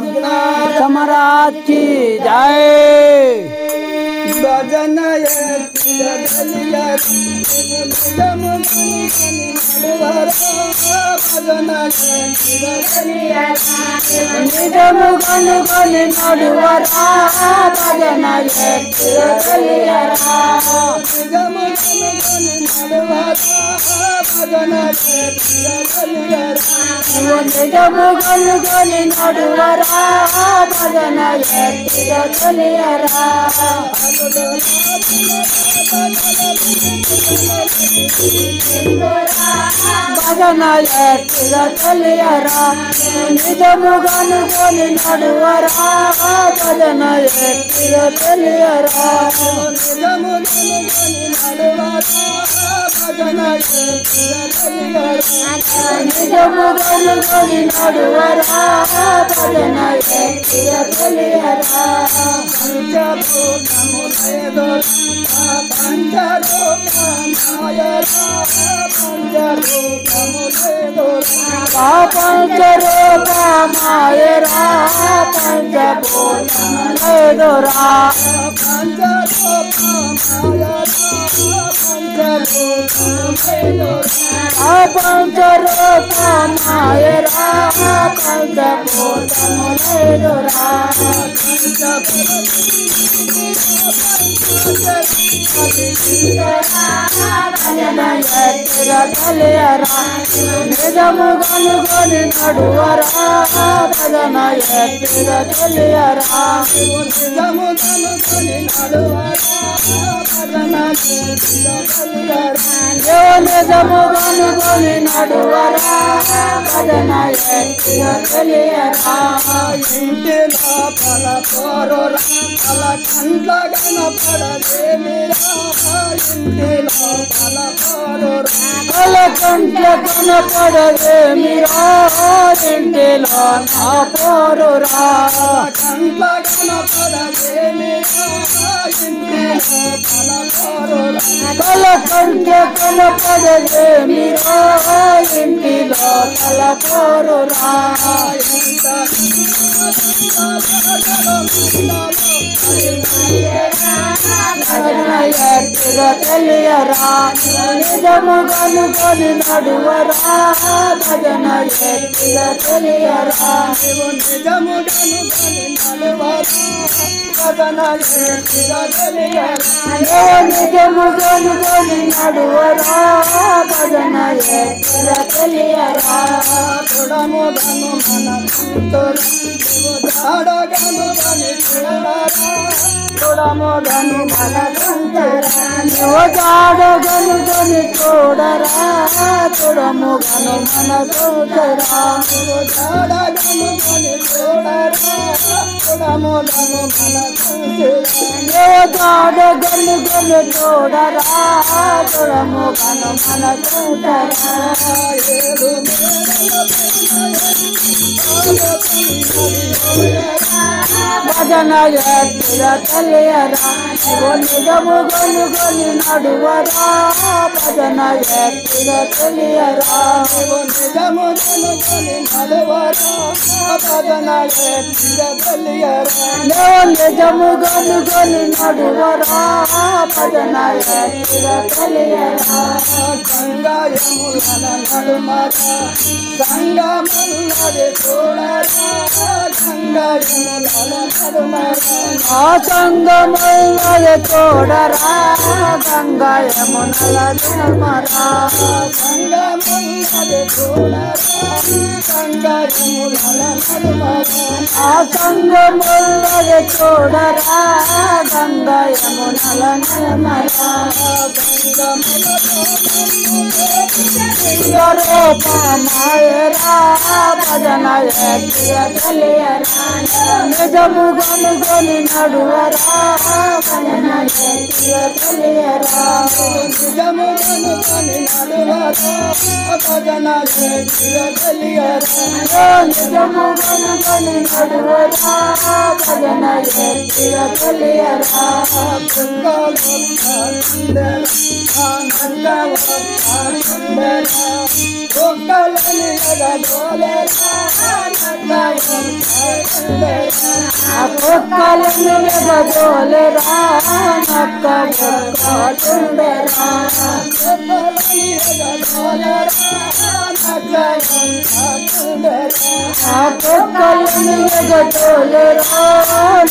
महाराज की जय। भजन నిజముగను కొని నడువరా భజన నిజముగను కొని నడువరా భజన తెలియరా భజన తెలియరా నిజముగను కొని నడువరా భజన తెలియరా నిజముగను కొని నడువరా భజన తెలియరా పంచరూపమాయరా పంచభూతములేదురా పంచరూపమాయరా పంచభూతములేదురా తెలియరా నిజముగను కొని నడువరా భజన తెలియరా నిజముగను కొని నడువరా భజన తెలియరా ఇంటి లోపల పోరురా అలా కండ్ల కనపడలేమిరా ఇంటి లోపల పోరురా అలా కండ్ల కనపడలేమిరా ఇంటిలో నా పోరురా కండ్ల కనపడలేమిరా ఇంటి లోపల పోరురా కల కండ్ల కనపడలేమిరా ఇంటిలో కల పోరురా తెలియరా నిజముగను కొని నడువరా భజన తెలియరా నిజముగను కొని నడువరా భజన తెలియరా నిజముగను కొని నడువరా భజన తెలియరా తొడముగను మన తొడగను కొని చూడరా తొడముగను మన జాడగను కొని చూడరా తొడముగను మన చూడరా జాడగను కొని చూడరా తొడముగను మన జాడగను కొని చూడరా తొడముగను మన చూడరా భజన తెలియరా నిజముగను కొని నడువరా భజన తెలియరా నిజముగను కొని నడువరా భజన తెలియరా నిజముగను కొని నడువరా భజన తెలియరా గంగా యమున నడుమరా సంగమల్లది చూడరా గంగా యమున నడుమరా ఆ సంగమల్లది చూడరా గంగా యమునల నడుమరా సంగమల్లది చూడరా గంగా యమున నడుమరా ఆ సంగమల్లది చూడరా గంగా యమునల నడుమరా రూపమాయరా భజన తెలియరా నిజముగను కొని నడువరా భజన తెలియరా నిజముగను కొని నడువరా భజన తెలియరా నిజముగను కొని నడువరా భజన తెలియరా ఒక్కలని ఎగదోలేరా ఒక్కలని ఎగదోలేరా నక్క ఒక్కటుండరా ఒక్కలని ఎగదోలేరా ఒక్కలని ఎగదోలేరా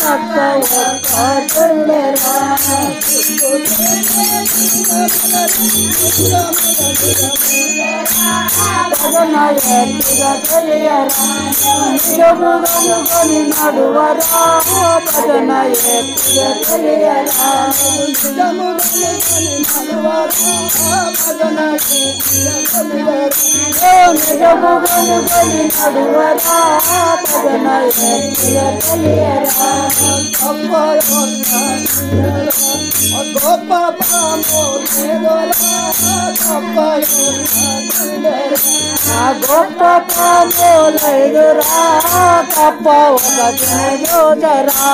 నక్క ఒక్కటుండరా భజన ఎత్తిగా తెలియరా నిజముగనుకొని నడువరా భజన ఎత్తిగా తెలియరా నిజముగనుకొని నడువరా భజన ఎత్తిగా తెలియరా గొప్ప పాము గొప్ప పాములైదురా కప్ప ఒకటి రోజరా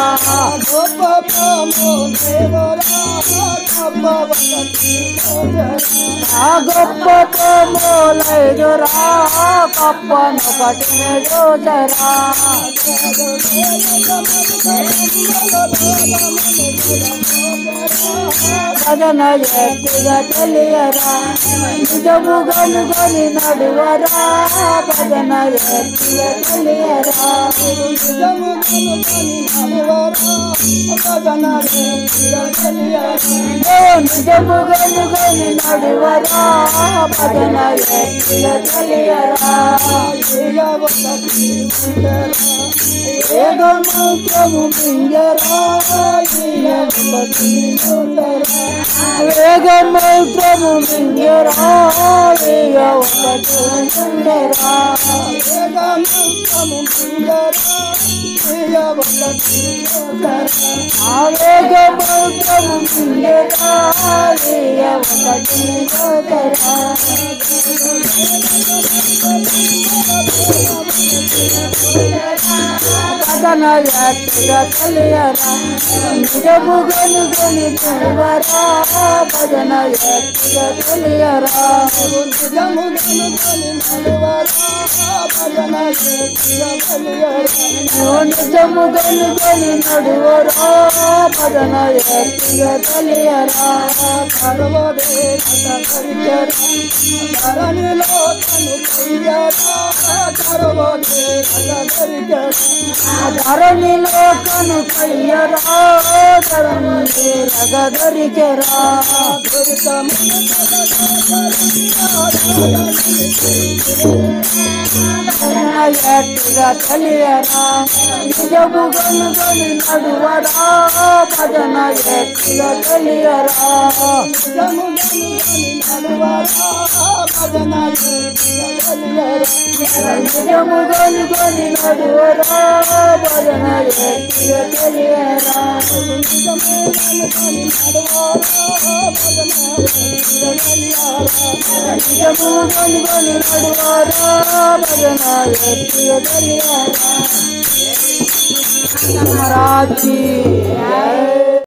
గొప్ప పాము గొప్ప పాములైదురా కప్పనొకటి రోజరా భజన ఎత్తిగా తెలియరా నిజముగనుకొని నడువరా భజన ఎత్తిగా తెలియరా నిజముగనుకొని నడువరా భజన ఎత్తిగా తెలియరా వేగమంత్రము మింగరా వేగమంత్రము మింగరా ఒకటి ఉండరా వేగమంత్రము మింగరా ఒకటి ఉండరా భజన ఎత్తిగా తెలియరా నిజముగనుకొని నడువరా భజన ఎత్తిగా తెలియరా నిజముగనుకొని నడువరా భజన ఎత్తిగా తెలియరా ధరణిలో కను కయ్యరా ధరణి లగదరికెరా ఎట్టిగా తెలియరా నిజముగనుకొని నడువరా భజన ఎట్టిగా తెలియరా నిజముగనుకొని నడువరా భజన ఎట్టిగా తెలియరా నిజముగనుకొని నడువరా భజన ఎట్టిగా తెలియరా महाराज की